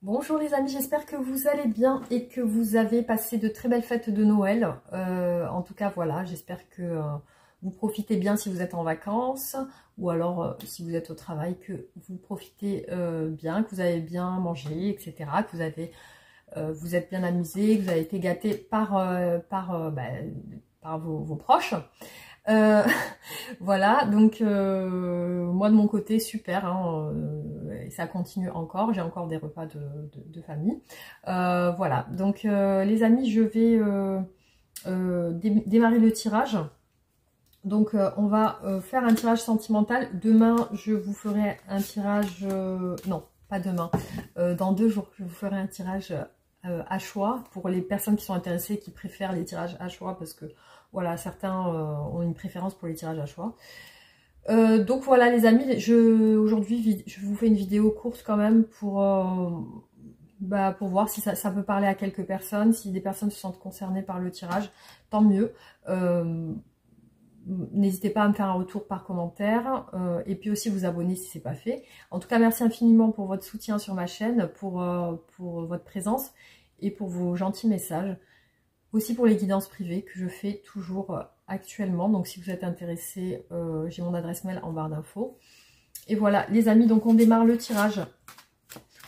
Bonjour les amis, j'espère que vous allez bien et que vous avez passé de très belles fêtes de Noël. En tout cas, voilà, j'espère que vous profitez bien si vous êtes en vacances ou alors si vous êtes au travail, que vous profitez bien, que vous avez bien mangé, etc. Que vous êtes bien amusé, que vous avez été gâtés par vos proches. Euh, voilà, donc moi de mon côté, super, hein, ça continue encore, j'ai encore des repas de famille. Voilà, donc les amis, je vais démarrer le tirage. Donc on va faire un tirage sentimental. Demain, je vous ferai un tirage, non, pas demain, dans 2 jours, je vous ferai un tirage à choix pour les personnes qui sont intéressées, qui préfèrent les tirages à choix, parce que voilà, certains ont une préférence pour les tirages à choix. Donc voilà les amis, aujourd'hui je vous fais une vidéo courte quand même pour voir si ça peut parler à quelques personnes. Si des personnes se sentent concernées par le tirage, tant mieux. N'hésitez pas à me faire un retour par commentaire et puis aussi vous abonner si ce n'est pas fait. En tout cas, merci infiniment pour votre soutien sur ma chaîne, pour votre présence et pour vos gentils messages. Aussi pour les guidances privées que je fais toujours actuellement. Donc si vous êtes intéressé, j'ai mon adresse mail en barre d'infos. Et voilà les amis, donc on démarre le tirage.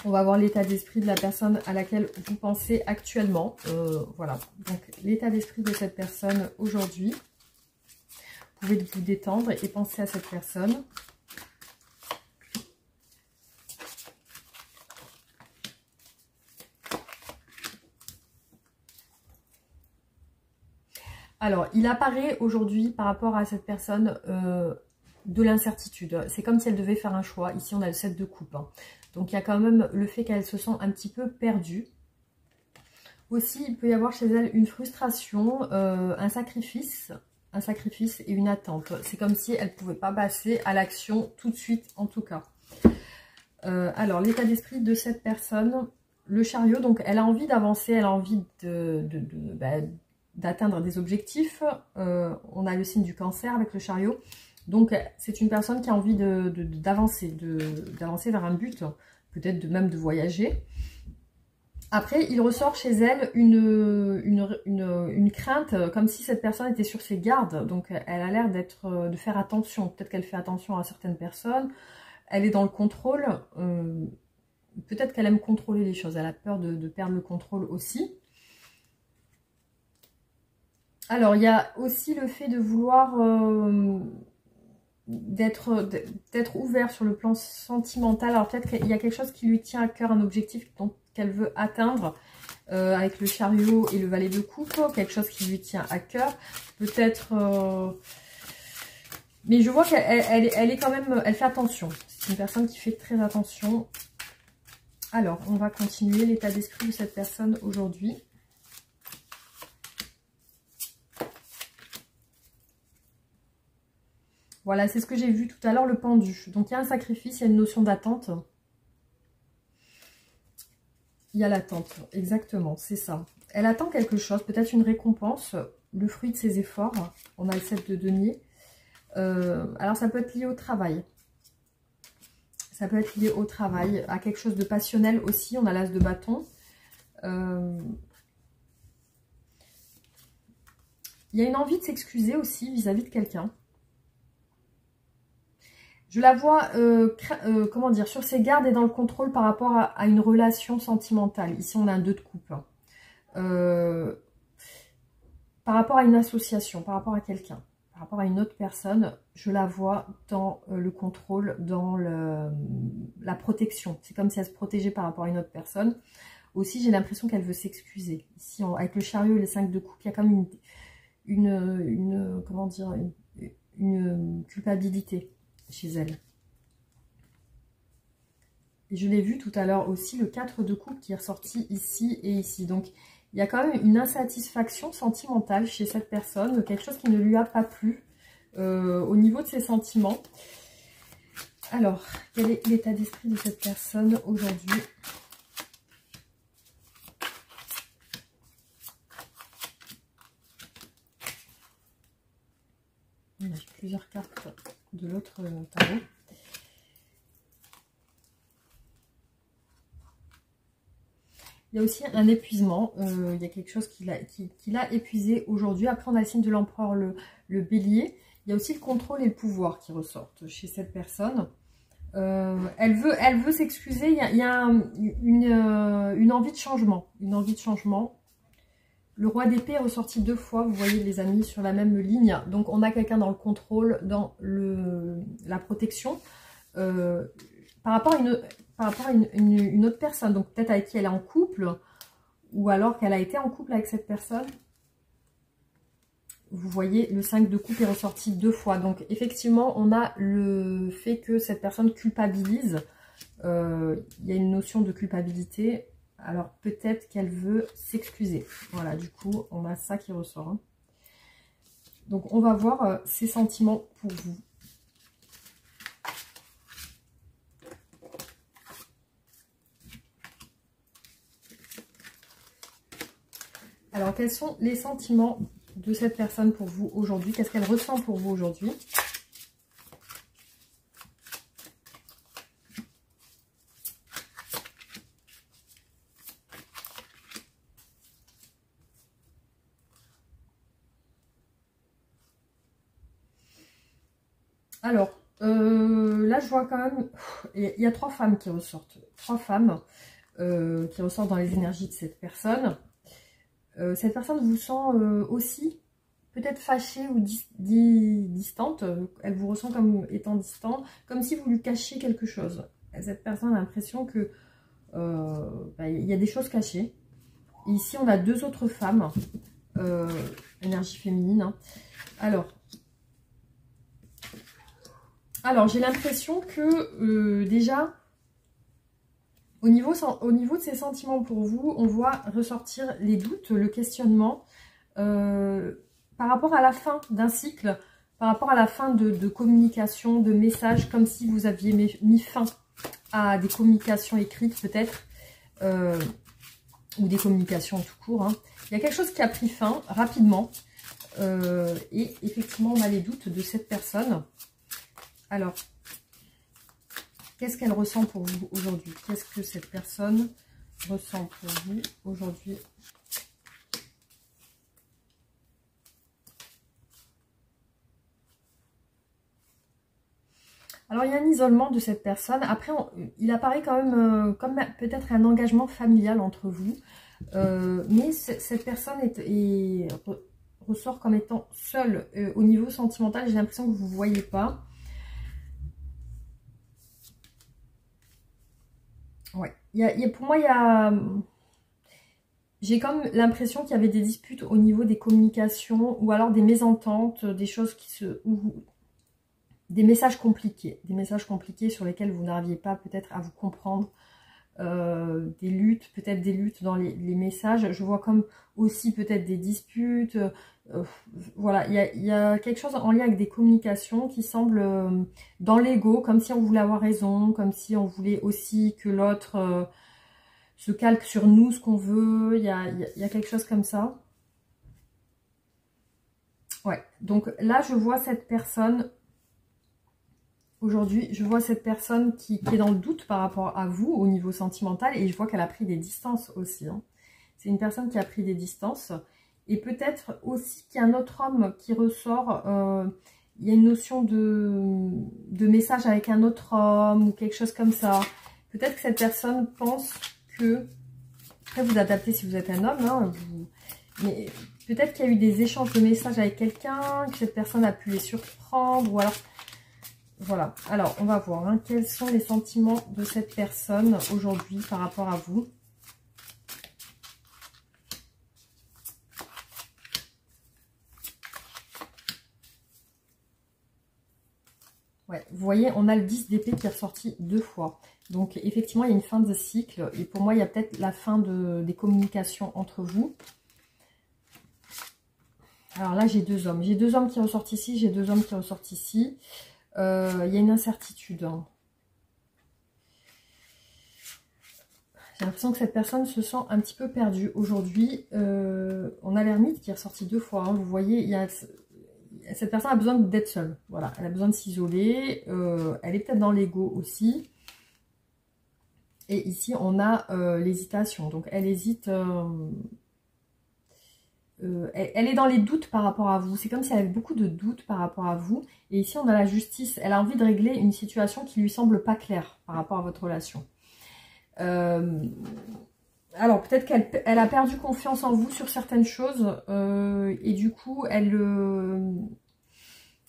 On va voir l'état d'esprit de la personne à laquelle vous pensez actuellement. Voilà, donc l'état d'esprit de cette personne aujourd'hui. Vous pouvez vous détendre et penser à cette personne. Alors, il apparaît aujourd'hui par rapport à cette personne de l'incertitude. C'est comme si elle devait faire un choix. Ici, on a le 7 de coupe. Hein. Donc, il y a quand même le fait qu'elle se sent un petit peu perdue. Aussi, il peut y avoir chez elle une frustration, un sacrifice et une attente. C'est comme si elle ne pouvait pas passer à l'action tout de suite, en tout cas. Alors, l'état d'esprit de cette personne, le chariot, donc elle a envie d'avancer, elle a envie d'atteindre des objectifs. On a le signe du cancer avec le chariot. Donc, c'est une personne qui a envie d'avancer vers un but, peut-être même de voyager. Après, il ressort chez elle une crainte, comme si cette personne était sur ses gardes. Donc, elle a l'air de faire attention. Peut-être qu'elle fait attention à certaines personnes. Elle est dans le contrôle. Peut-être qu'elle aime contrôler les choses. Elle a peur de perdre le contrôle aussi. Alors, il y a aussi le fait de vouloir d'être ouvert sur le plan sentimental. Alors, peut-être qu'il y a quelque chose qui lui tient à cœur, un objectif qu'elle veut atteindre avec le chariot et le valet de coupe. Quelque chose qui lui tient à cœur. Peut-être... Mais je vois qu'elle est quand même... Elle fait attention. C'est une personne qui fait très attention. Alors, on va continuer l'état d'esprit de cette personne aujourd'hui. Voilà, c'est ce que j'ai vu tout à l'heure, le pendu. Donc, il y a un sacrifice, il y a une notion d'attente. Il y a l'attente, exactement, c'est ça. Elle attend quelque chose, peut-être une récompense, le fruit de ses efforts. On a le 7 de denier. Alors, ça peut être lié au travail. Ça peut être lié au travail, à quelque chose de passionnel aussi. On a l'as de bâton. Il y a une envie de s'excuser aussi vis-à-vis de quelqu'un. Je la vois, comment dire, sur ses gardes et dans le contrôle par rapport à une relation sentimentale. Ici, on a un 2 de coupe. Par rapport à une association, par rapport à quelqu'un, par rapport à une autre personne, je la vois dans le contrôle, dans la protection. C'est comme si elle se protégeait par rapport à une autre personne. Aussi, j'ai l'impression qu'elle veut s'excuser. Ici, avec le chariot et les 5 de coupe, il y a comme comment dire, une culpabilité chez elle. Et je l'ai vu tout à l'heure aussi, le 4 de coupe qui est ressorti ici et ici. Donc, il y a quand même une insatisfaction sentimentale chez cette personne, quelque chose qui ne lui a pas plu au niveau de ses sentiments. Alors, quel est l'état d'esprit de cette personne aujourd'hui ? J'ai plusieurs cartes de l'autre tarot. Il y a aussi un épuisement. Il y a quelque chose qui l'a épuisé aujourd'hui. Après, on a le signe de l'empereur, le bélier. Il y a aussi le contrôle et le pouvoir qui ressortent chez cette personne. Elle veut s'excuser. Il y a une envie de changement. Une envie de changement. Le roi d'épée est ressorti 2 fois, vous voyez les amis, sur la même ligne. Donc on a quelqu'un dans le contrôle, dans la protection, par rapport à une autre personne. Donc peut-être avec qui elle est en couple, ou alors qu'elle a été en couple avec cette personne. Vous voyez, le 5 de coupe est ressorti 2 fois. Donc effectivement, on a le fait que cette personne culpabilise. Il y a une notion de culpabilité. Alors, peut-être qu'elle veut s'excuser. Voilà, du coup, on a ça qui ressort. Hein. Donc, on va voir ses sentiments pour vous. Alors, quels sont les sentiments de cette personne pour vous aujourd'hui? Qu'est-ce qu'elle ressent pour vous aujourd'hui? Alors, là, je vois quand même... Il y a 3 femmes qui ressortent. 3 femmes qui ressortent dans les énergies de cette personne. Cette personne vous sent aussi peut-être fâchée ou distante. Elle vous ressent comme étant distante, comme si vous lui cachiez quelque chose. Cette personne a l'impression que il y a des choses cachées. Et ici, on a 2 autres femmes, énergie féminine. Hein. Alors j'ai l'impression que déjà, au niveau de ses sentiments pour vous, on voit ressortir les doutes, le questionnement par rapport à la fin d'un cycle, par rapport à la fin de communication, de messages, comme si vous aviez mis fin à des communications écrites peut-être, ou des communications tout court. Hein. Il y a quelque chose qui a pris fin rapidement, et effectivement on a les doutes de cette personne. Alors, qu'est-ce qu'elle ressent pour vous aujourd'hui? Qu'est-ce que cette personne ressent pour vous aujourd'hui? Alors, il y a un isolement de cette personne. Après, il apparaît quand même comme peut-être un engagement familial entre vous. Mais cette personne ressort comme étant seule au niveau sentimental. J'ai l'impression que vous ne voyez pas. Ouais. Pour moi, j'ai comme l'impression qu'il y avait des disputes au niveau des communications ou alors des mésententes, des choses des messages compliqués sur lesquels vous n'arriviez pas peut-être à vous comprendre, des luttes, peut-être des luttes dans les messages. Je vois comme aussi peut-être des disputes. Voilà, il y a quelque chose en lien avec des communications qui semble dans l'ego, comme si on voulait avoir raison, comme si on voulait aussi que l'autre se calque sur nous ce qu'on veut. Il y a quelque chose comme ça. Ouais, donc là je vois cette personne, aujourd'hui je vois cette personne qui est dans le doute par rapport à vous au niveau sentimental, et je vois qu'elle a pris des distances aussi. Hein. C'est une personne qui a pris des distances. Et peut-être aussi qu'il y a un autre homme qui ressort. Il y a une notion de message avec un autre homme ou quelque chose comme ça. Peut-être que cette personne pense que... Après, vous adaptez si vous êtes un homme. Hein, mais peut-être qu'il y a eu des échanges de messages avec quelqu'un, que cette personne a pu les surprendre. Ou alors... Voilà. Alors, on va voir. Hein, quels sont les sentiments de cette personne aujourd'hui par rapport à vous? Ouais, vous voyez, on a le 10 d'épée qui est ressorti 2 fois. Donc, effectivement, il y a une fin de cycle. Et pour moi, il y a peut-être la fin des communications entre vous. Alors là, j'ai 2 hommes. J'ai 2 hommes qui ressortent ici. J'ai 2 hommes qui ressortent ici. Il y a une incertitude. Hein. J'ai l'impression que cette personne se sent un petit peu perdue aujourd'hui. On a l'ermite qui est ressorti 2 fois. Hein. Vous voyez, cette personne a besoin d'être seule. Voilà, elle a besoin de s'isoler. Elle est peut-être dans l'ego aussi. Et ici, on a l'hésitation. Donc, elle hésite. Elle est dans les doutes par rapport à vous. C'est comme si elle avait beaucoup de doutes par rapport à vous. Et ici, on a la justice. Elle a envie de régler une situation qui lui semble pas claire par rapport à votre relation. Alors, peut-être qu'elle a perdu confiance en vous sur certaines choses. Et du coup, elle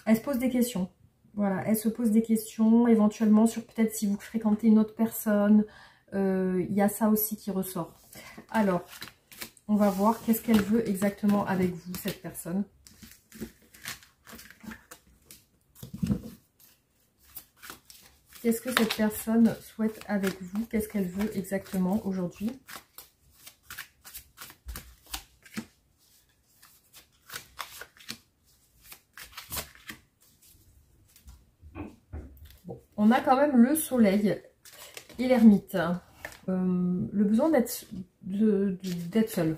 se pose des questions. Voilà, elle se pose des questions, éventuellement, sur peut-être si vous fréquentez une autre personne. Il y a ça aussi qui ressort. Alors, on va voir qu'est-ce qu'elle veut exactement avec vous, cette personne. Qu'est-ce que cette personne souhaite avec vous? Qu'est-ce qu'elle veut exactement aujourd'hui? Bon, on a quand même le soleil et l'ermite. Le besoin d'être seul.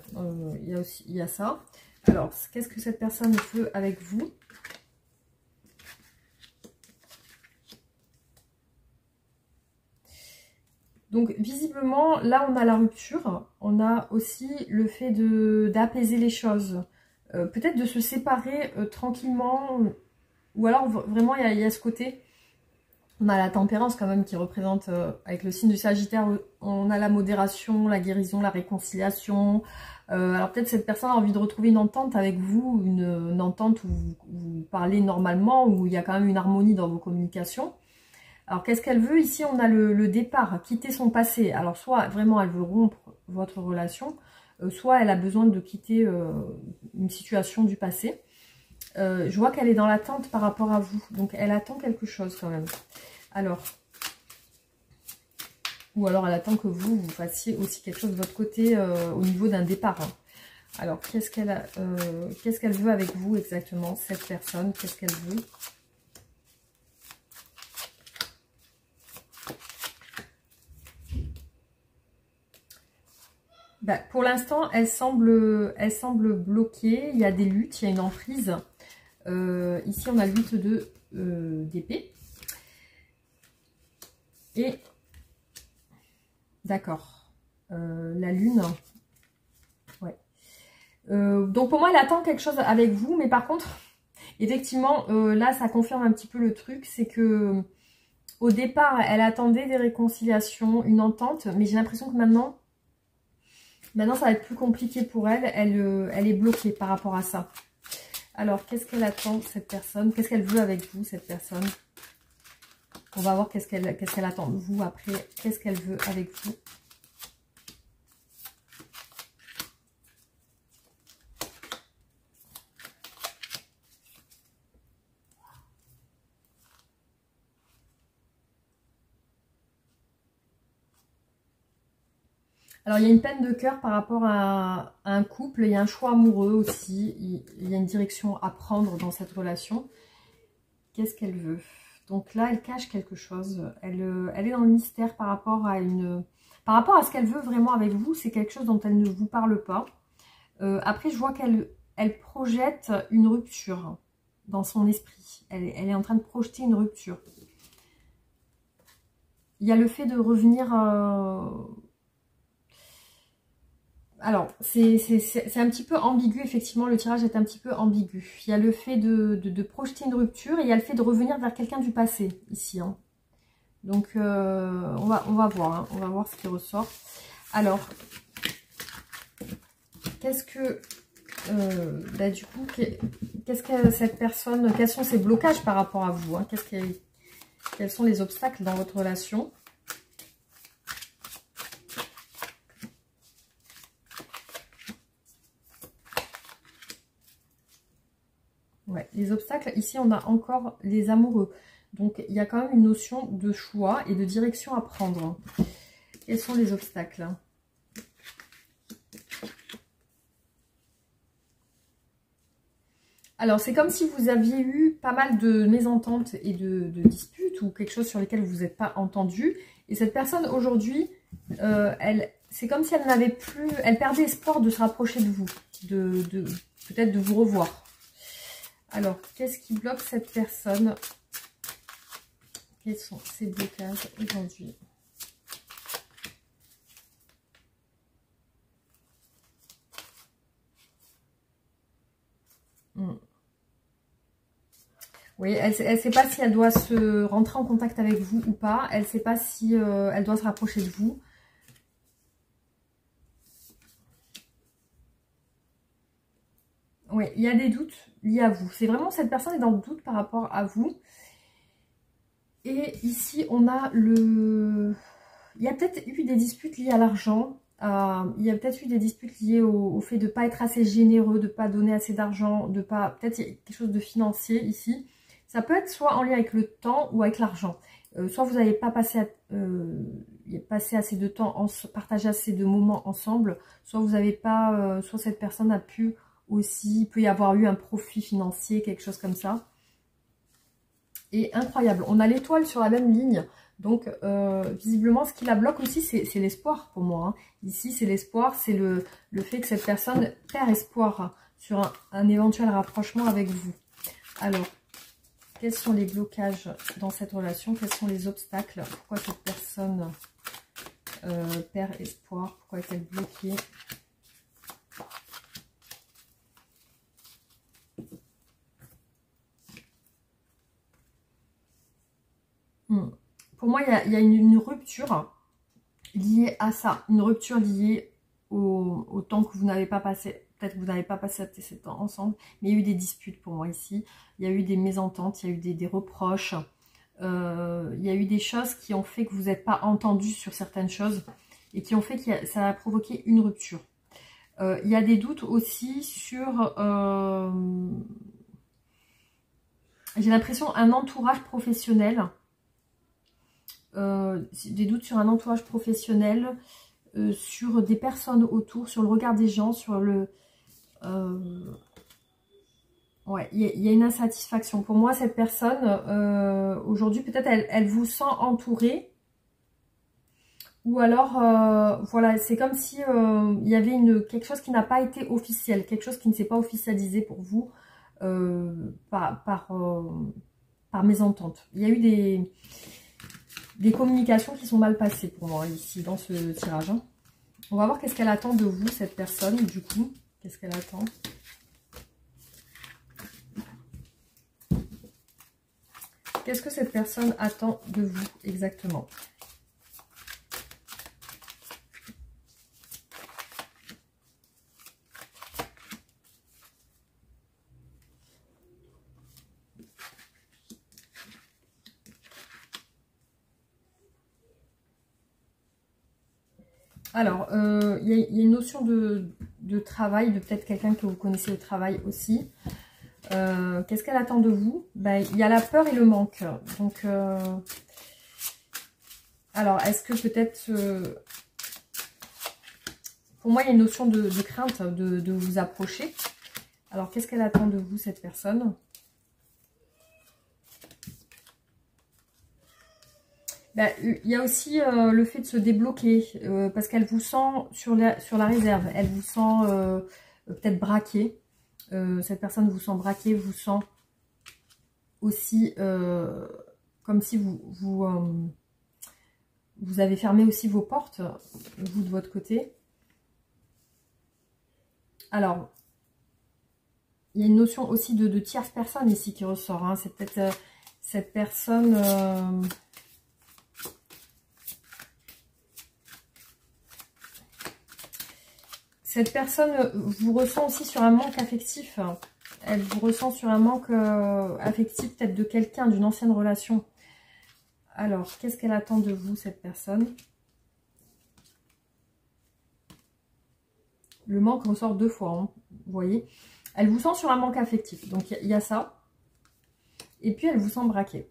Il y a ça. Alors, qu'est-ce que cette personne veut avec vous? Donc, visiblement, là, on a la rupture. On a aussi le fait d'apaiser les choses. Peut-être de se séparer tranquillement. Ou alors, vraiment, il y a ce côté. On a la tempérance quand même qui représente, avec le signe du Sagittaire, on a la modération, la guérison, la réconciliation. Alors peut-être cette personne a envie de retrouver une entente avec vous, une entente où vous parlez normalement, où il y a quand même une harmonie dans vos communications. Alors qu'est-ce qu'elle veut? Ici on a le départ, quitter son passé. Alors soit vraiment elle veut rompre votre relation, soit elle a besoin de quitter une situation du passé. Je vois qu'elle est dans l'attente par rapport à vous. Donc, elle attend quelque chose quand même. Alors, ou alors elle attend que vous fassiez aussi quelque chose de votre côté au niveau d'un départ. Hein. Alors, qu'est-ce qu'elle veut avec vous exactement, cette personne? Qu'est-ce qu'elle veut? Bah, pour l'instant, elle semble bloquée. Il y a des luttes, il y a une emprise. Ici, on a le 8 d'épée. Et, d'accord, la lune. Ouais. Donc, pour moi, elle attend quelque chose avec vous. Mais par contre, effectivement, là, ça confirme un petit peu le truc. C'est que au départ, elle attendait des réconciliations, une entente. Mais j'ai l'impression que maintenant, ça va être plus compliqué pour elle. Elle est bloquée par rapport à ça. Alors, qu'est-ce qu'elle attend, cette personne? Qu'est-ce qu'elle veut avec vous, cette personne? On va voir qu'est-ce qu'elle attend de vous après. Qu'est-ce qu'elle veut avec vous? Alors, il y a une peine de cœur par rapport à un couple. Il y a un choix amoureux aussi. Il y a une direction à prendre dans cette relation. Qu'est-ce qu'elle veut? Donc là, elle cache quelque chose. Elle est dans le mystère par rapport à ce qu'elle veut vraiment avec vous. C'est quelque chose dont elle ne vous parle pas. Après, je vois qu'elle projette une rupture dans son esprit. Elle est en train de projeter une rupture. Il y a le fait de revenir... Alors, c'est un petit peu ambigu, effectivement, le tirage est un petit peu ambigu. Il y a le fait de projeter une rupture et il y a le fait de revenir vers quelqu'un du passé, ici. Hein. Donc, on va voir, hein, on va voir ce qui ressort. Alors, qu'est-ce que... bah, du coup, qu'est-ce que cette personne... Quels sont ses blocages par rapport à vous, hein, quels sont les obstacles dans votre relation? Ouais, les obstacles, ici on a encore les amoureux. Donc il y a quand même une notion de choix et de direction à prendre. Quels sont les obstacles? Alors c'est comme si vous aviez eu pas mal de mésententes et de disputes ou quelque chose sur lesquels vous n'êtes pas entendu. Et cette personne aujourd'hui, c'est comme si elle n'avait plus, elle perdait espoir de se rapprocher de vous, peut-être de vous revoir. Alors, qu'est-ce qui bloque cette personne? Quels sont ses blocages aujourd'hui? Oui, elle ne sait pas si elle doit se rentrer en contact avec vous ou pas. Elle ne sait pas si elle doit se rapprocher de vous. Oui, il y a des doutes liés à vous. C'est vraiment cette personne est dans le doute par rapport à vous. Et ici, on a le... Il y a peut-être eu des disputes liées à l'argent. Il y a peut-être eu des disputes liées au fait de ne pas être assez généreux, de ne pas donner assez d'argent, de pas... Peut-être quelque chose de financier ici. Ça peut être soit en lien avec le temps ou avec l'argent. Soit vous n'avez pas passé, passé assez de temps, partagé assez de moments ensemble, soit vous n'avez pas... soit cette personne a pu aussi... Il peut y avoir eu un profit financier, quelque chose comme ça. Et incroyable, on a l'étoile sur la même ligne. Donc, visiblement, ce qui la bloque aussi, c'est l'espoir pour moi. Hein. Ici, c'est l'espoir, c'est le fait que cette personne perd espoir sur un éventuel rapprochement avec vous. Alors, quels sont les blocages dans cette relation? Quels sont les obstacles? Pourquoi cette personne perd espoir? Pourquoi est-elle bloquée? Pour moi, il y a une rupture liée à ça. Une rupture liée au temps que vous n'avez pas passé. Peut-être que vous n'avez pas passé ces temps ensemble. Mais il y a eu des disputes pour moi ici. Il y a eu des mésententes, il y a eu des reproches. Il y a eu des choses qui ont fait que vous n'êtes pas entendu sur certaines choses. Et qui ont fait que ça a provoqué une rupture. Il y a des doutes aussi sur... j'ai l'impression un entourage professionnel. Des doutes sur un entourage professionnel, sur des personnes autour, sur le regard des gens, sur le... ouais, il y a une insatisfaction. Pour moi, cette personne, aujourd'hui, peut-être elle vous sent entourée. Ou alors, voilà, c'est comme si il y avait quelque chose qui n'a pas été officiel, quelque chose qui ne s'est pas officialisé pour vous par mésentente. Il y a eu des communications qui sont mal passées pour moi ici dans ce tirage. Hein. On va voir qu'est-ce qu'elle attend de vous, cette personne, du coup. Qu'est-ce qu'elle attend? Qu'est-ce que cette personne attend de vous exactement? Alors, il y a une notion de travail, de peut-être quelqu'un que vous connaissez au travail aussi. Qu'est-ce qu'elle attend de vous? Ben, il y a la peur et le manque. Donc, alors, est-ce que peut-être... pour moi, il y a une notion de crainte de vous approcher. Alors, qu'est-ce qu'elle attend de vous, cette personne? Ben, il y a aussi le fait de se débloquer, parce qu'elle vous sent sur la réserve. Elle vous sent peut-être braqué. Cette personne vous sent braqué, vous sent aussi comme si vous avez fermé aussi vos portes, vous de votre côté. Alors, il y a une notion aussi de tierce personne ici qui ressort. Hein. C'est peut-être cette personne... cette personne vous ressent aussi sur un manque affectif. Elle vous ressent sur un manque affectif peut-être de quelqu'un, d'une ancienne relation. Alors, qu'est-ce qu'elle attend de vous, cette personne? Le manque ressort deux fois, hein, vous voyez. Elle vous sent sur un manque affectif. Donc, il y a ça. Et puis, elle vous sent braqué.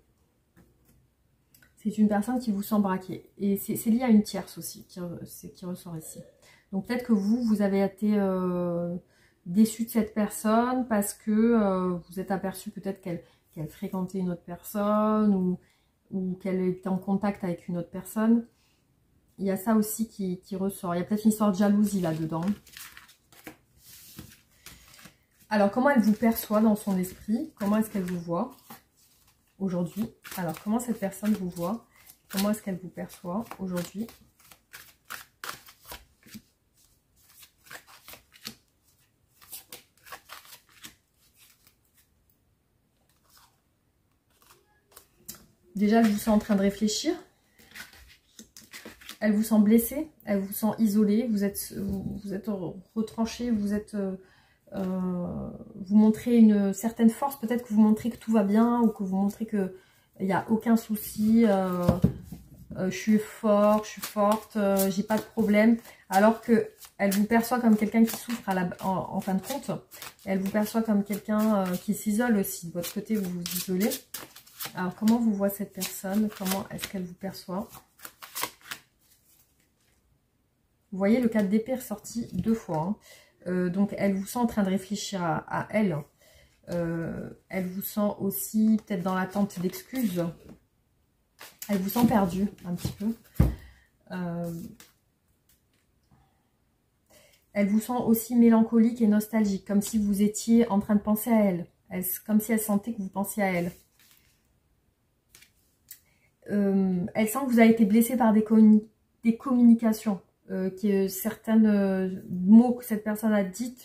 C'est une personne qui vous sent braqué. Et c'est lié à une tierce aussi, qui ressort ici. Donc, peut-être que vous avez été déçu de cette personne parce que vous êtes aperçu peut-être qu'elle fréquentait une autre personne ou qu'elle était en contact avec une autre personne. Il y a ça aussi qui ressort. Il y a peut-être une histoire de jalousie là-dedans. Alors, comment elle vous perçoit dans son esprit? Comment est-ce qu'elle vous voit aujourd'hui? Alors, comment cette personne vous voit? Comment est-ce qu'elle vous perçoit aujourd'hui? Déjà, elle vous sent en train de réfléchir. Elle vous sent blessée, elle vous sent isolée, vous êtes retranché, vous montrez une certaine force, peut-être que vous montrez que tout va bien ou que vous montrez qu'il n'y a aucun souci, je suis fort, je suis forte, j'ai pas de problème, alors que elle vous perçoit comme quelqu'un qui souffre en fin de compte, elle vous perçoit comme quelqu'un qui s'isole aussi, de votre côté vous vous isolez. Alors comment vous voit cette personne, comment est-ce qu'elle vous perçoit? Vous voyez, le 4 d'épée est ressorti 2 fois. Hein. Donc, elle vous sent en train de réfléchir à elle. Elle vous sent aussi peut-être dans l'attente d'excuses. Elle vous sent perdue un petit peu. Elle vous sent aussi mélancolique et nostalgique, comme si vous étiez en train de penser à elle. Comme si elle sentait que vous pensiez à elle. Elle sent que vous avez été blessé par des communications. Que certains mots que cette personne a dit,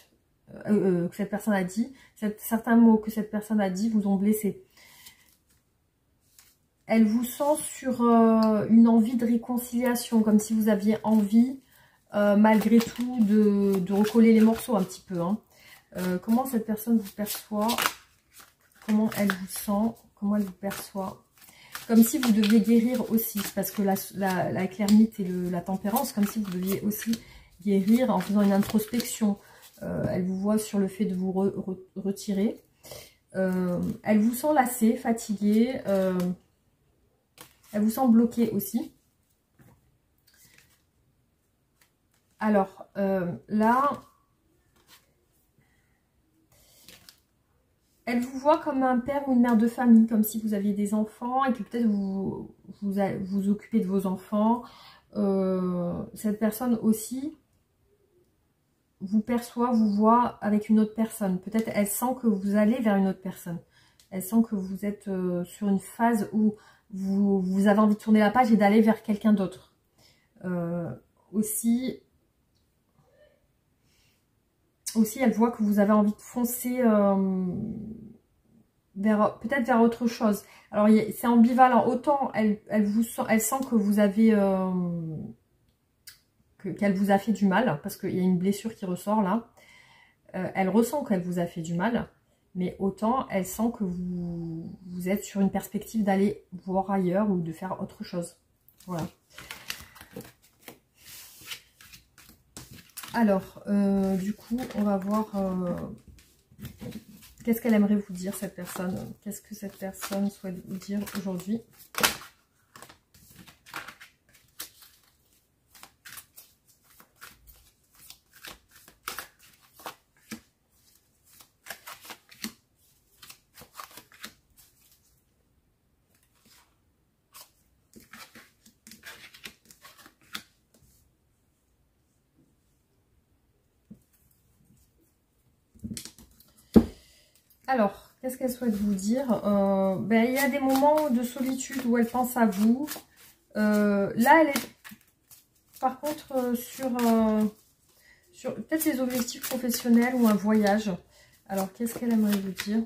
certains mots que cette personne a dit vous ont blessé. Elle vous sent sur une envie de réconciliation, comme si vous aviez envie, malgré tout, de recoller les morceaux un petit peu. Hein. Comment cette personne vous perçoit? Comment elle vous sent? Comment elle vous perçoit? Comme si vous deviez guérir aussi, parce que la l'ermite et la tempérance, comme si vous deviez aussi guérir en faisant une introspection. Elle vous voit sur le fait de vous retirer. Elle vous sent lassée, fatiguée. Elle vous sent bloquée aussi. Alors, là... Elle vous voit comme un père ou une mère de famille, comme si vous aviez des enfants et que peut-être vous occupez de vos enfants. Cette personne aussi vous perçoit, vous voit avec une autre personne. Peut-être elle sent que vous allez vers une autre personne. Elle sent que vous êtes sur une phase où vous avez envie de tourner la page et d'aller vers quelqu'un d'autre. Aussi, elle voit que vous avez envie de foncer peut-être vers autre chose. Alors, c'est ambivalent. Autant elle sent que vous avez... qu'elle vous a fait du mal, parce qu'il y a une blessure qui ressort là. Elle ressent qu'elle vous a fait du mal, mais autant elle sent que vous êtes sur une perspective d'aller voir ailleurs ou de faire autre chose. Voilà. Alors, du coup, on va voir qu'est-ce qu'elle aimerait vous dire, cette personne. Qu'est-ce que cette personne souhaite vous dire aujourd'hui? Alors, qu'est-ce qu'elle souhaite vous dire? Il y a des moments de solitude où elle pense à vous. Là, elle est par contre sur peut-être ses objectifs professionnels ou un voyage. Alors, qu'est-ce qu'elle aimerait vous dire?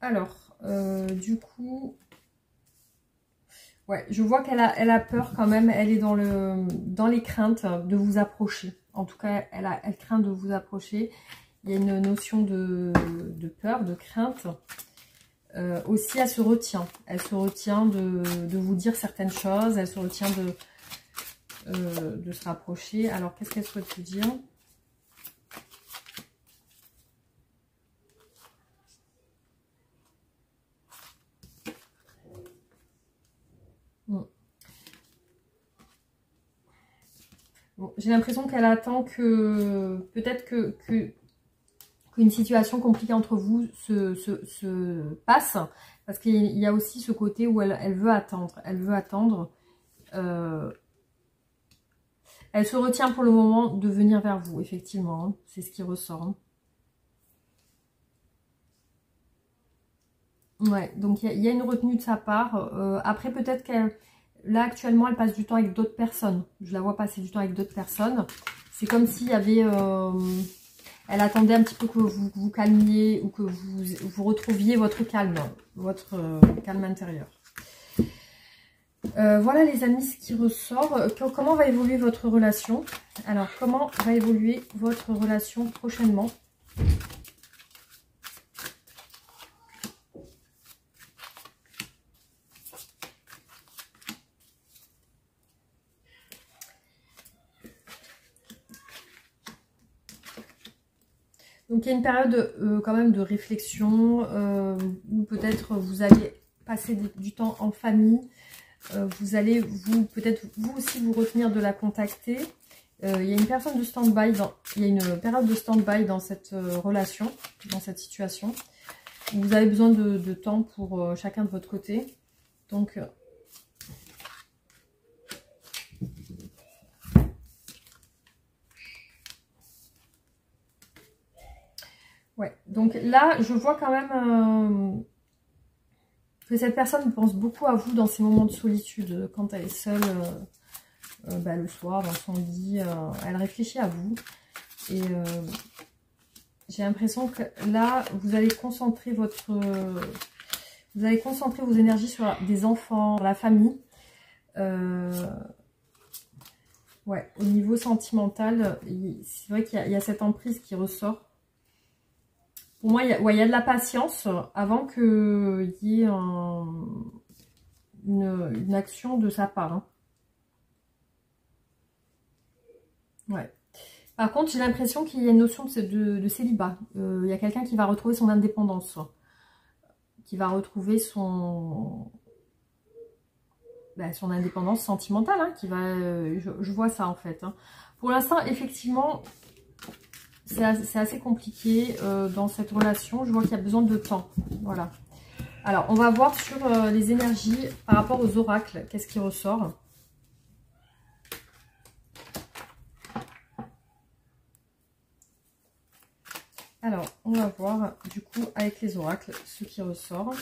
Alors, du coup... Ouais, je vois qu'elle a peur quand même, elle est dans les craintes de vous approcher. En tout cas, elle craint de vous approcher. Il y a une notion de peur, de crainte. Aussi, elle se retient. Elle se retient de vous dire certaines choses. Elle se retient de se rapprocher. Alors, qu'est-ce qu'elle souhaite vous dire ? Bon, j'ai l'impression qu'elle attend que peut-être qu'une situation compliquée entre vous se passe, parce qu'il y a aussi ce côté où elle veut attendre. Elle veut attendre. Elle se retient pour le moment de venir vers vous, effectivement. Hein, c'est ce qui ressort. Hein. Ouais, donc il y a une retenue de sa part. Après, peut-être qu'elle... là actuellement elle passe du temps avec d'autres personnes. Je la vois passer du temps avec d'autres personnes. C'est comme s'il y avait... elle attendait un petit peu que vous vous calmiez ou que vous retrouviez votre calme intérieur. Voilà les amis ce qui ressort. Comment va évoluer votre relation? Alors comment va évoluer votre relation prochainement? Donc il y a une période quand même de réflexion où peut-être vous allez passer du temps en famille. Vous allez peut-être vous aussi vous retenir de la contacter. Il y a une personne de stand-by, il y a une période de stand-by dans cette relation, dans cette situation. Vous avez besoin de temps pour chacun de votre côté. Donc ouais, donc là, je vois quand même que cette personne pense beaucoup à vous dans ces moments de solitude, quand elle est seule le soir dans son lit, elle réfléchit à vous. Et j'ai l'impression que là, vous allez concentrer vos énergies sur des enfants, la famille. Ouais, au niveau sentimental, c'est vrai qu'il y a cette emprise qui ressort. Pour moi, il y a de la patience avant qu'il y ait une action de sa part. Hein. Ouais. Par contre, j'ai l'impression qu'il y a une notion de célibat. Il y a quelqu'un qui va retrouver son indépendance. Qui va retrouver son indépendance sentimentale. Hein, je vois ça en fait. Hein. Pour l'instant, effectivement... C'est assez compliqué dans cette relation. Je vois qu'il y a besoin de temps. Voilà. Alors, on va voir sur les énergies par rapport aux oracles. Qu'est-ce qui ressort? Alors, on va voir du coup avec les oracles ce qui ressort.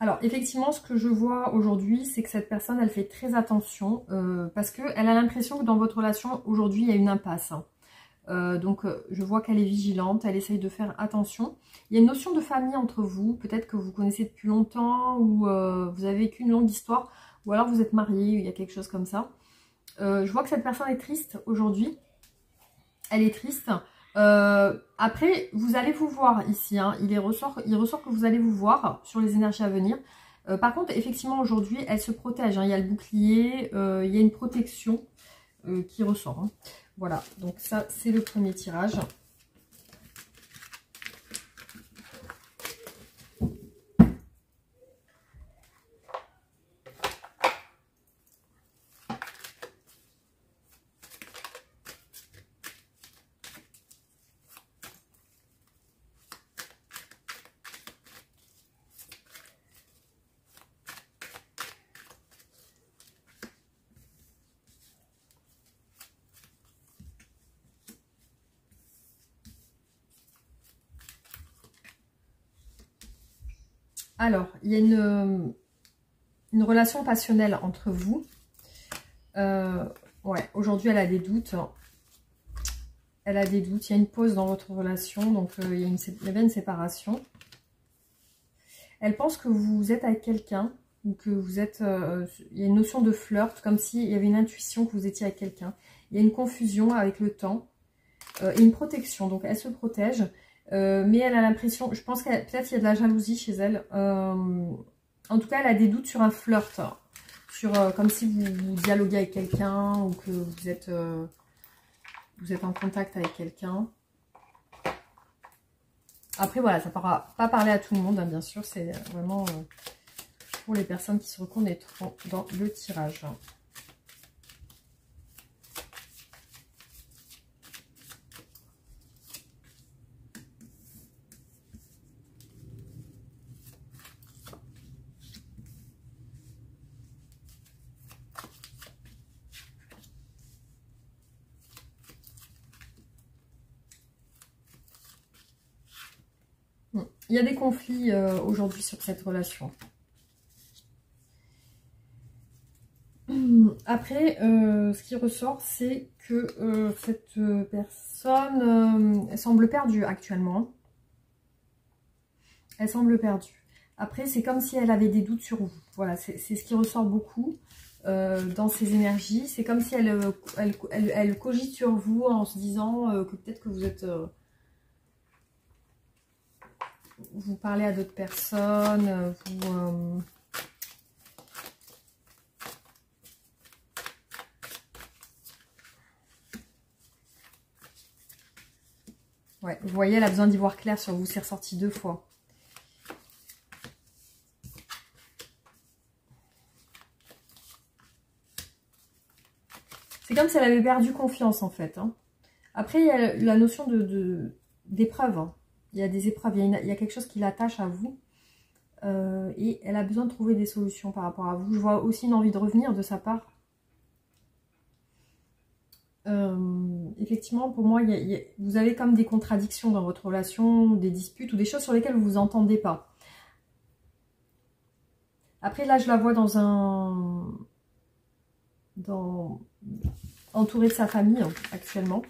Alors, effectivement, ce que je vois aujourd'hui, c'est que cette personne, elle fait très attention parce qu'elle a l'impression que dans votre relation, aujourd'hui, il y a une impasse. Donc, je vois qu'elle est vigilante, elle essaye de faire attention. Il y a une notion de famille entre vous, peut-être que vous connaissez depuis longtemps ou vous avez vécu une longue histoire ou alors vous êtes mariés, il y a quelque chose comme ça. Je vois que cette personne est triste aujourd'hui. Elle est triste. Après, vous allez vous voir ici. Hein. Il ressort que vous allez vous voir sur les énergies à venir. Par contre, effectivement, aujourd'hui, elle se protège. Hein. Il y a le bouclier, il y a une protection qui ressort. Hein. Voilà, donc ça, c'est le premier tirage. Alors, il y a une relation passionnelle entre vous. Ouais, aujourd'hui, elle a des doutes. Elle a des doutes. Il y a une pause dans votre relation. Donc, il y avait une séparation. Elle pense que vous êtes avec quelqu'un. Ou que vous êtes... il y a une notion de flirt. Comme s'il y avait une intuition que vous étiez avec quelqu'un. Il y a une confusion avec le temps. Et une protection. Donc, elle se protège. Mais elle a l'impression... Je pense qu'elle peut-être il y a de la jalousie chez elle. En tout cas, elle a des doutes sur un flirt. Sur, comme si vous dialoguez avec quelqu'un ou que vous êtes en contact avec quelqu'un. Après, voilà, ça ne pourra pas parler à tout le monde, hein, bien sûr. C'est vraiment pour les personnes qui se reconnaîtront dans le tirage. Il y a des conflits aujourd'hui sur cette relation. Après, ce qui ressort, c'est que cette personne, elle semble perdue actuellement. Elle semble perdue. Après, c'est comme si elle avait des doutes sur vous. Voilà, c'est ce qui ressort beaucoup dans ces énergies. C'est comme si elle cogite sur vous en se disant que peut-être que vous êtes... vous parlez à d'autres personnes, vous... Ouais, vous voyez, elle a besoin d'y voir clair sur vous. C'est ressorti 2 fois. C'est comme si elle avait perdu confiance, en fait. Hein. Après, il y a la notion d'épreuve. Hein. Il y a des épreuves. Il y a quelque chose qui l'attache à vous. Et elle a besoin de trouver des solutions par rapport à vous. Je vois aussi une envie de revenir de sa part. Effectivement, pour moi, vous avez comme des contradictions dans votre relation, des disputes ou des choses sur lesquelles vous ne vous entendez pas. Après, là, je la vois entourée de sa famille hein, actuellement.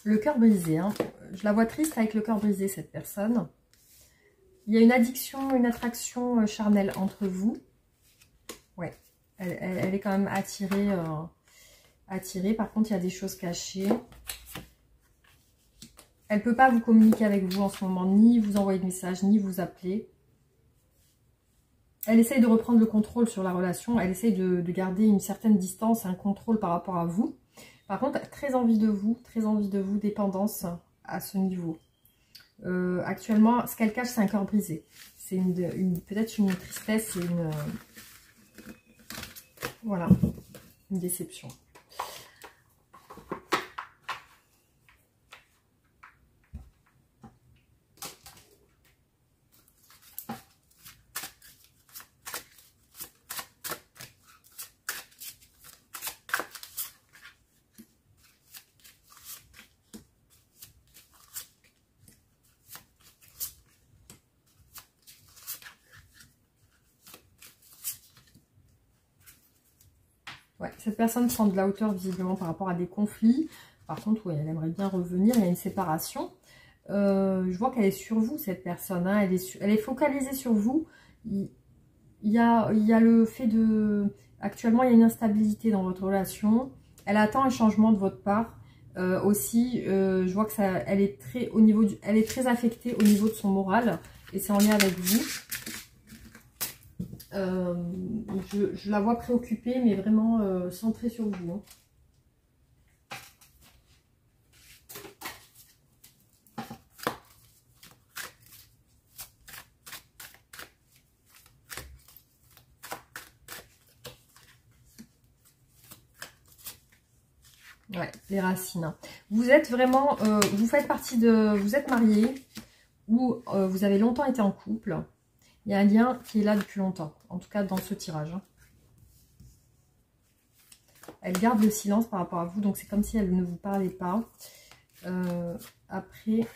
Le cœur brisé. Hein. Je la vois triste avec le cœur brisé, cette personne. Il y a une addiction, une attraction charnelle entre vous. Ouais, elle est quand même attirée. Attirée. Par contre, il y a des choses cachées. Elle ne peut pas vous communiquer avec vous en ce moment, ni vous envoyer de messages, ni vous appeler. Elle essaye de reprendre le contrôle sur la relation. Elle essaye de garder une certaine distance, un contrôle par rapport à vous. Par contre, très envie de vous, dépendance à ce niveau. Actuellement, ce qu'elle cache, c'est un cœur brisé. C'est peut-être une tristesse et voilà, une déception. Ouais, cette personne prend de la hauteur visiblement par rapport à des conflits. Par contre, ouais, elle aimerait bien revenir. Il y a une séparation. Je vois qu'elle est sur vous, cette personne. Hein. Elle est focalisée sur vous. Il y a le fait de... Actuellement, il y a une instabilité dans votre relation. Elle attend un changement de votre part. Aussi, je vois que elle est très affectée au niveau de son moral. Et c'est en lien avec vous. Je la vois préoccupée, mais vraiment centrée sur vous. Hein. Ouais, les racines. Vous êtes vraiment, vous faites partie vous êtes marié ou vous avez longtemps été en couple. Il y a un lien qui est là depuis longtemps, en tout cas dans ce tirage. Hein. Elle garde le silence par rapport à vous, donc c'est comme si elle ne vous parlait pas. Après,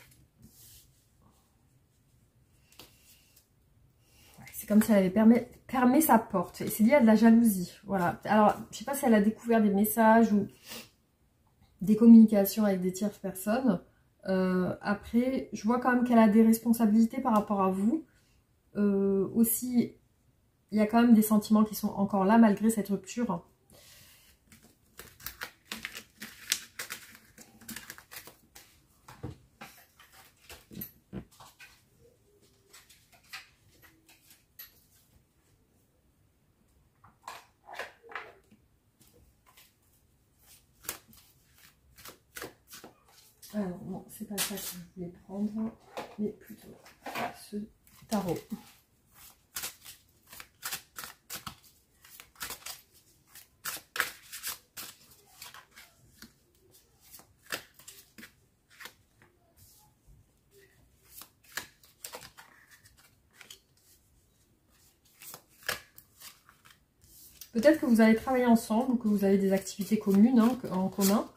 c'est comme si elle avait fermé sa porte. Et c'est lié à de la jalousie. Voilà. Alors, je ne sais pas si elle a découvert des messages ou des communications avec des tierces personnes. Après, je vois quand même qu'elle a des responsabilités par rapport à vous. Aussi, il y a quand même des sentiments qui sont encore là malgré cette rupture. Alors, non, c'est pas ça que je voulais prendre, mais plutôt ce tarot. Peut-être que vous allez travailler ensemble ou que vous avez des activités communes hein, en commun.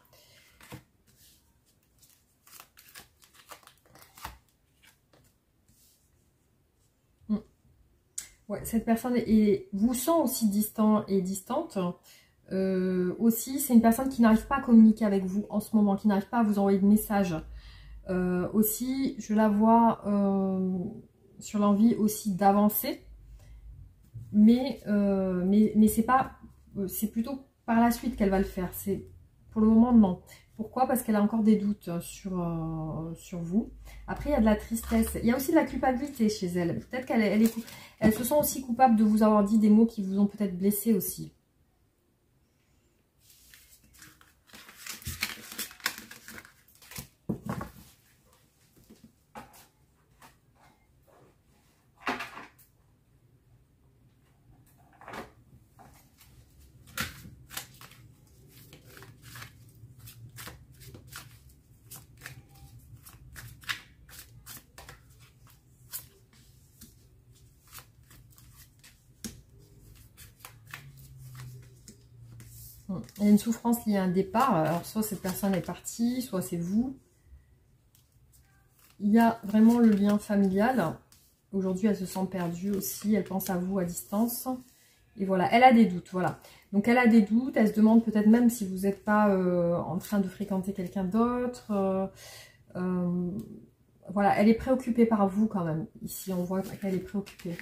Ouais, cette personne vous sent aussi distant et distante. Aussi, c'est une personne qui n'arrive pas à communiquer avec vous en ce moment, qui n'arrive pas à vous envoyer de messages. Aussi, je la vois sur l'envie aussi d'avancer. Mais c'est pas, c'est plutôt par la suite qu'elle va le faire. C'est pour le moment non. Pourquoi? Parce qu'elle a encore des doutes sur vous. Après, il y a de la tristesse. Il y a aussi de la culpabilité chez elle. Peut-être elle se sent aussi coupable de vous avoir dit des mots qui vous ont peut-être blessé aussi. Il y a une souffrance liée à un départ. Alors, soit cette personne est partie, soit c'est vous. Il y a vraiment le lien familial. Aujourd'hui, elle se sent perdue aussi. Elle pense à vous à distance. Et voilà, elle a des doutes. Voilà. Donc, elle a des doutes. Elle se demande peut-être même si vous n'êtes pas en train de fréquenter quelqu'un d'autre. Voilà, elle est préoccupée par vous quand même. Ici, on voit qu'elle est préoccupée.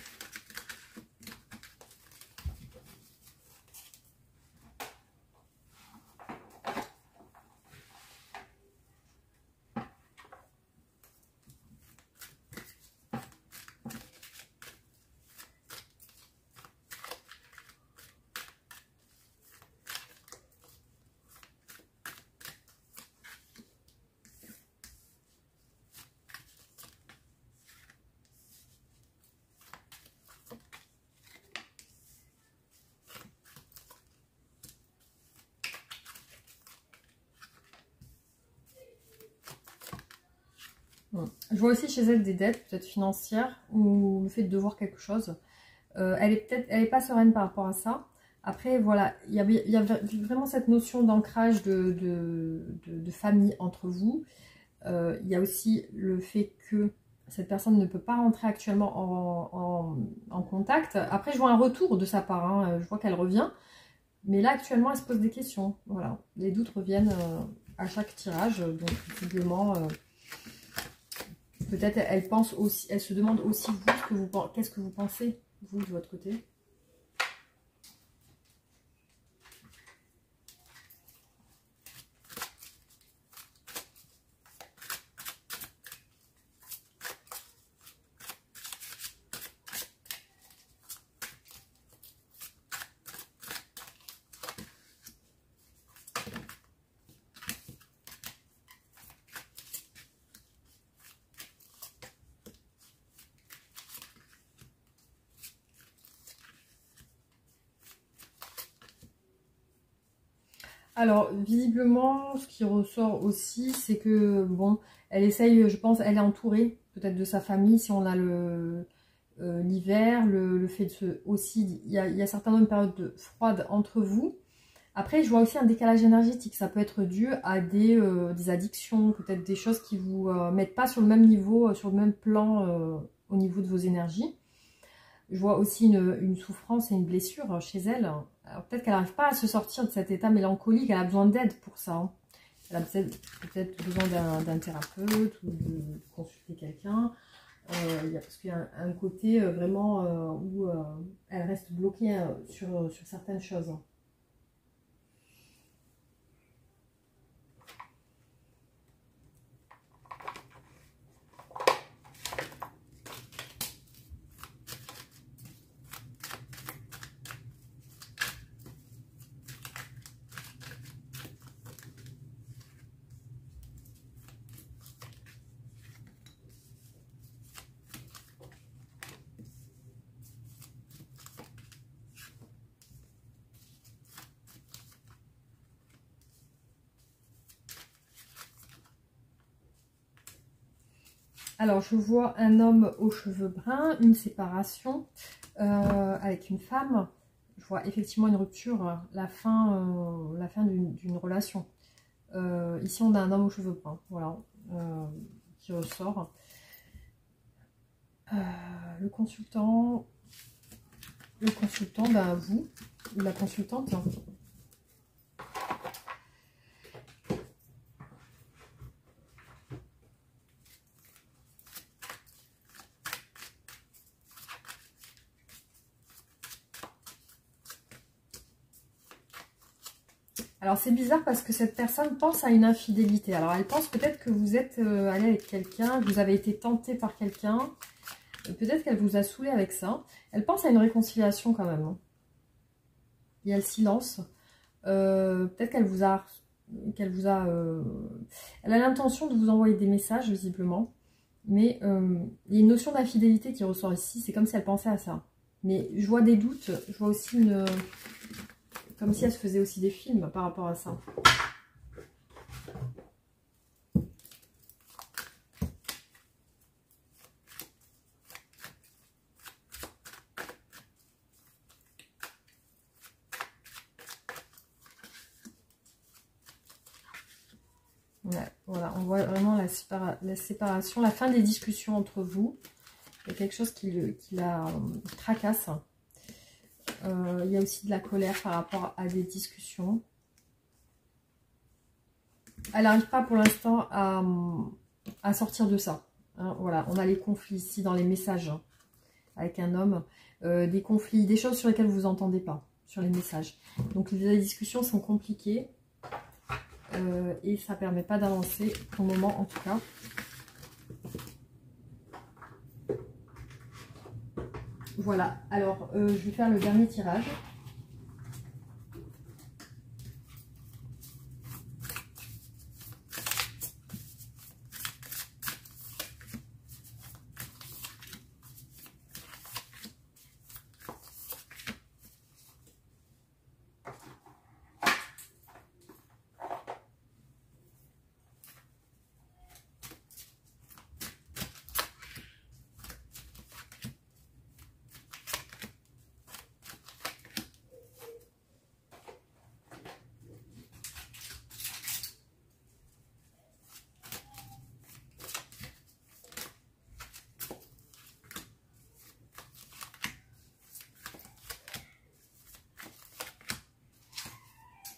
Je vois aussi chez elle des dettes, peut-être financières, ou le fait de devoir quelque chose. Elle est pas sereine par rapport à ça. Après, voilà, il y a vraiment cette notion d'ancrage de famille entre vous. Il y a aussi le fait que cette personne ne peut pas rentrer actuellement en contact. Après, je vois un retour de sa part, hein, je vois qu'elle revient. Mais là, actuellement, elle se pose des questions. Voilà, les doutes reviennent à chaque tirage. Donc, visiblement... peut-être elle pense aussi, elle se demande aussi vous, qu'est-ce que vous pensez, vous, de votre côté. Alors, visiblement, ce qui ressort aussi, c'est que, bon, elle essaye, je pense, elle est entourée peut-être de sa famille, si on a l'hiver, le fait de se... Aussi, il y a certainement une période froide entre vous. Après, je vois aussi un décalage énergétique. Ça peut être dû à des addictions, peut-être des choses qui vous mettent pas sur le même niveau, sur le même plan au niveau de vos énergies. Je vois aussi une souffrance et une blessure chez elle. Alors peut-être qu'elle n'arrive pas à se sortir de cet état mélancolique. Elle a besoin d'aide pour ça. Hein. Elle a peut-être besoin d'un thérapeute ou de consulter quelqu'un. Parce qu'il y a un côté vraiment où elle reste bloquée sur certaines choses. Alors, je vois un homme aux cheveux bruns, une séparation avec une femme. Je vois effectivement une rupture, la fin d'une relation. Ici, on a un homme aux cheveux bruns, voilà, qui ressort. Le consultant, ben vous, ou la consultante. Alors c'est bizarre parce que cette personne pense à une infidélité. Alors elle pense peut-être que vous êtes allé avec quelqu'un, que vous avez été tenté par quelqu'un. Peut-être qu'elle vous a saoulé avec ça. Elle pense à une réconciliation quand même. Il y a le silence. Peut-être qu'elle vous a... elle a l'intention de vous envoyer des messages visiblement. Mais il y a une notion d'infidélité qui ressort ici. C'est comme si elle pensait à ça. Mais je vois des doutes. Je vois aussi une... Comme si elle se faisait aussi des films par rapport à ça. Ouais, voilà, on voit vraiment la séparation, la fin des discussions entre vous. Il y a quelque chose qui la tracasse. Il y a aussi de la colère par rapport à des discussions. Elle n'arrive pas pour l'instant à sortir de ça. Hein, voilà, on a les conflits ici dans les messages hein, avec un homme. Des conflits, des choses sur lesquelles vous n'entendez pas sur les messages. Donc les discussions sont compliquées. Et ça ne permet pas d'avancer pour le moment en tout cas. Voilà, alors je vais faire le dernier tirage.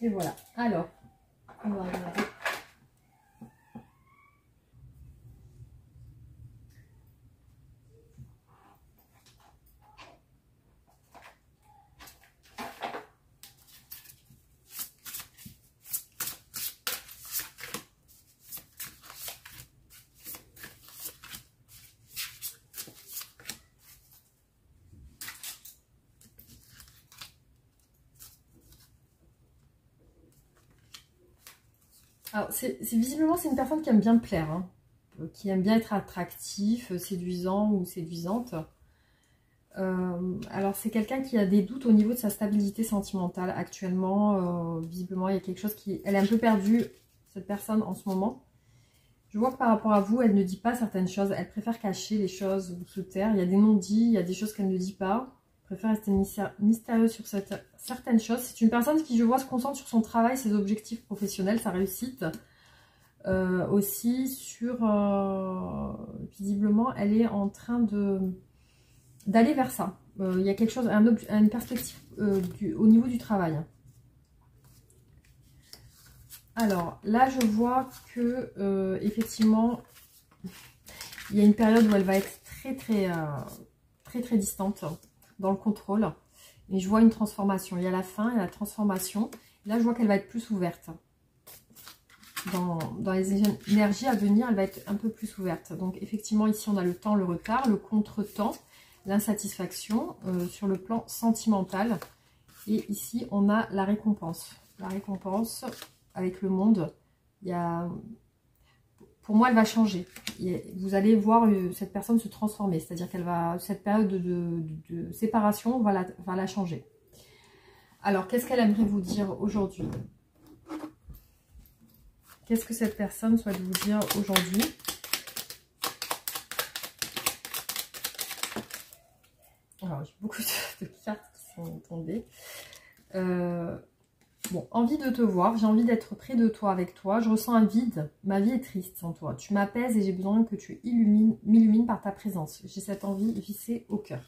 Et voilà, alors, on va regarder. Alors, visiblement, c'est une personne qui aime bien plaire, hein, qui aime bien être attractif, séduisant ou séduisante. Alors, c'est quelqu'un qui a des doutes au niveau de sa stabilité sentimentale actuellement. Visiblement, il y a quelque chose qui... Elle est un peu perdue, cette personne, en ce moment. Je vois que par rapport à vous, elle ne dit pas certaines choses. Elle préfère cacher les choses ou se taire. Il y a des non-dits, il y a des choses qu'elle ne dit pas. Elle préfère rester mystérieuse sur certaines choses. C'est une personne qui, je vois, se concentre sur son travail, ses objectifs professionnels, sa réussite. Aussi sur... visiblement, elle est en train d'aller vers ça. Il y a quelque chose, une perspective au niveau du travail. Alors, là, je vois que, effectivement, il y a une période où elle va être très distante dans le contrôle. Et je vois une transformation. Il y a la fin et la transformation. Là, je vois qu'elle va être plus ouverte. Dans les énergies à venir, elle va être un peu plus ouverte. Donc, effectivement, ici, on a le temps, le retard, le contre-temps, l'insatisfaction sur le plan sentimental. Et ici, on a la récompense. La récompense avec le monde. Pour moi, elle va changer. Vous allez voir cette personne se transformer. C'est-à-dire qu'elle va, cette période de séparation va la changer. Alors, qu'est-ce qu'elle aimerait vous dire aujourd'hui? Qu'est-ce que cette personne souhaite vous dire aujourd'hui? Alors, j'ai beaucoup de cartes qui sont tombées. Bon, envie de te voir, j'ai envie d'être près de toi, avec toi. Je ressens un vide, ma vie est triste sans toi. Tu m'apaises et j'ai besoin que tu m'illumines par ta présence. J'ai cette envie vissée au cœur.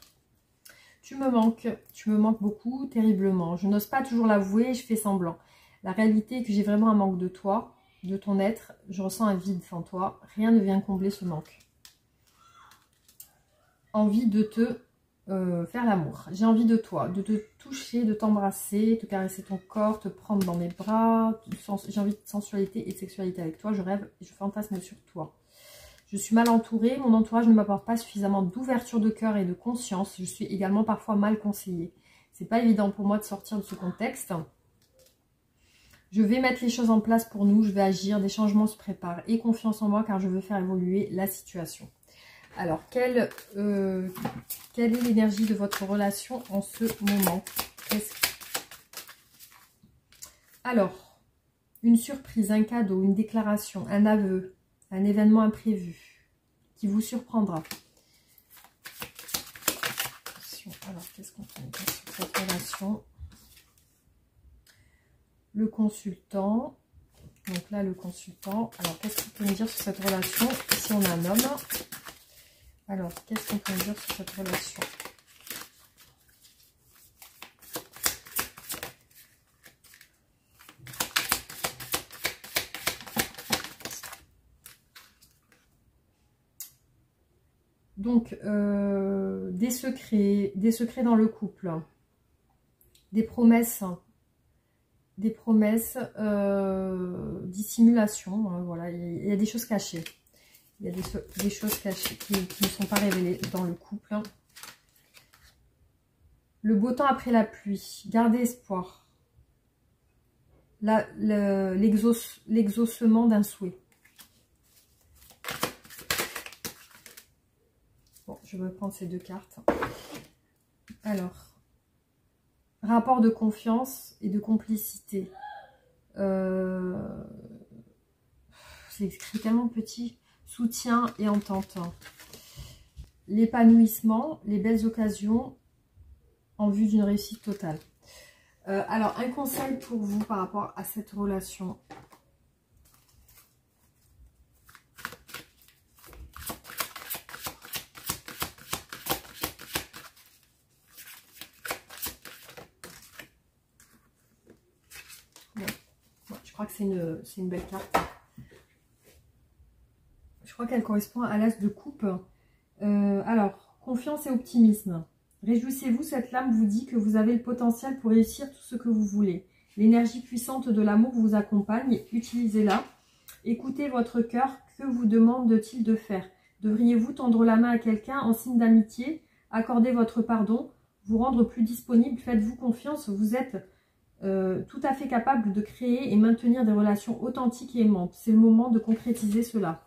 Tu me manques beaucoup, terriblement. Je n'ose pas toujours l'avouer, je fais semblant. La réalité est que j'ai vraiment un manque de toi, de ton être. Je ressens un vide sans toi. Rien ne vient combler ce manque. Envie de te faire l'amour. J'ai envie de toi, de te toucher, de t'embrasser, de caresser ton corps, te prendre dans mes bras. J'ai envie de sensualité et de sexualité avec toi. Je rêve et je fantasme sur toi. Je suis mal entourée. Mon entourage ne m'apporte pas suffisamment d'ouverture de cœur et de conscience. Je suis également parfois mal conseillée. C'est pas évident pour moi de sortir de ce contexte. Je vais mettre les choses en place pour nous. Je vais agir. Des changements se préparent. Aie confiance en moi car je veux faire évoluer la situation. Alors, quelle est l'énergie de votre relation en ce moment? Alors, une surprise, un cadeau, une déclaration, un aveu, un événement imprévu qui vous surprendra. Alors, qu'est-ce qu'on peut dire sur cette relation? Le consultant. Donc là, le consultant. Alors, qu'est-ce qu'on peut me dire sur cette relation si on a un homme? Alors, qu'est-ce qu'on peut me dire sur cette relation? Donc, des secrets dans le couple, des promesses, dissimulation, hein, voilà, il y a des choses cachées. Il y a des choses cachées qui ne sont pas révélées dans le couple. Le beau temps après la pluie, gardez espoir. L'exaucement d'un souhait. Bon, je vais prendre ces deux cartes. Alors, rapport de confiance et de complicité. C'est écrit tellement petit. Soutien et entente. L'épanouissement, les belles occasions en vue d'une réussite totale. Alors, un conseil pour vous par rapport à cette relation. Bon, je crois que c'est une belle carte. Je crois qu'elle correspond à l'as de coupe. Alors, confiance et optimisme. Réjouissez-vous, cette lame vous dit que vous avez le potentiel pour réussir tout ce que vous voulez. L'énergie puissante de l'amour vous accompagne, utilisez-la. Écoutez votre cœur, que vous demande-t-il de faire? Devriez-vous tendre la main à quelqu'un en signe d'amitié, accorder votre pardon, vous rendre plus disponible? Faites-vous confiance, vous êtes tout à fait capable de créer et maintenir des relations authentiques et aimantes. C'est le moment de concrétiser cela.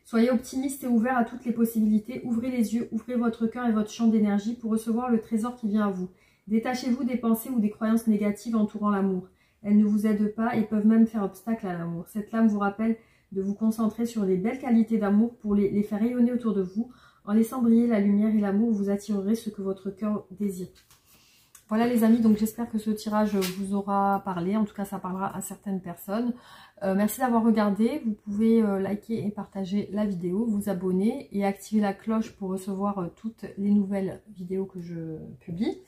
Soyez optimiste et ouvert à toutes les possibilités. Ouvrez les yeux, ouvrez votre cœur et votre champ d'énergie pour recevoir le trésor qui vient à vous. Détachez-vous des pensées ou des croyances négatives entourant l'amour. Elles ne vous aident pas et peuvent même faire obstacle à l'amour. Cette lame vous rappelle de vous concentrer sur les belles qualités d'amour pour les faire rayonner autour de vous. En laissant briller la lumière et l'amour, vous attirerez ce que votre cœur désire. Voilà les amis, donc j'espère que ce tirage vous aura parlé, en tout cas ça parlera à certaines personnes. Merci d'avoir regardé, vous pouvez liker et partager la vidéo, vous abonner et activer la cloche pour recevoir toutes les nouvelles vidéos que je publie.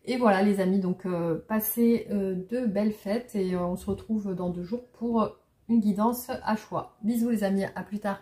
Et voilà les amis, donc passez de belles fêtes et on se retrouve dans 2 jours pour une guidance à choix. Bisous les amis, à plus tard.